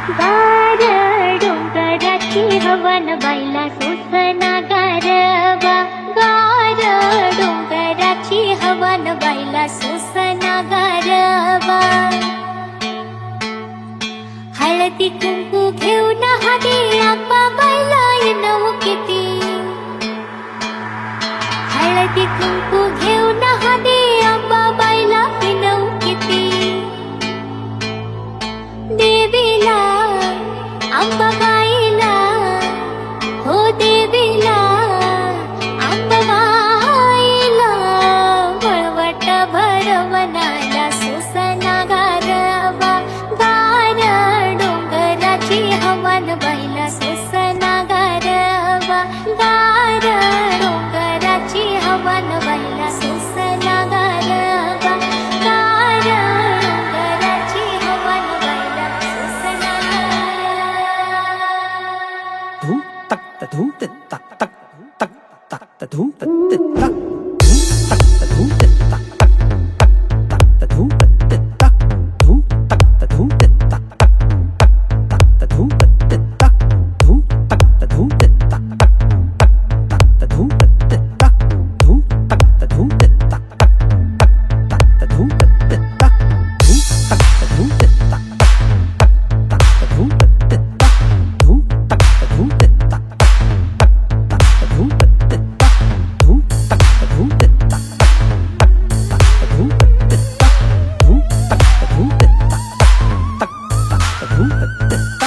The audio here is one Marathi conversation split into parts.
गार डोंगराची हवन बाईला सोसना गारवा. गार डोंगराची हवन बाईला सोसना गारवा. हळदी कुंकू घेऊन हाती आंबा बाईला येणं किती. हळदी कुंकू घेऊन हाती आंबा बाईला येणं किती. देवीला आंबा गाईला हो देवीला आंबा गाईला. वळवट भरवनाला सोसना गारवा. गार डोंगराची हवन बाईला सोसना गारवा. गार डोंगराची हवन बाईला सोसना गारवा. गार डोंगराची हवन बाईला सोसना. धूम तक त धूम ते तक तक तक तक त धूम ते तक धूम तक त धूम ते तक तक तक त धूम ते तक धूम तक त धूम ते तक तक तक त धूम ते तक धूम तक त धूम ते तक तक तक त धूम ते तक धूम तक त धूम ते तक तक तक त धूम ते तक धूम तक त धूम ते तक तक तक त धूम ते तक धूम तक त धूम ते तक तक धूम ते तक धूम तक त धूम ते तक तक धूम ते तक धूम तक त धूम ते तक तक तक धूम ते तक.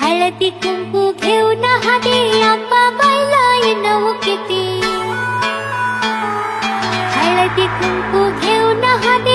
हळदी कुंकू घेऊन हाती आंबा बाईला येणं किती. हळदी कुंकू घेऊन हाती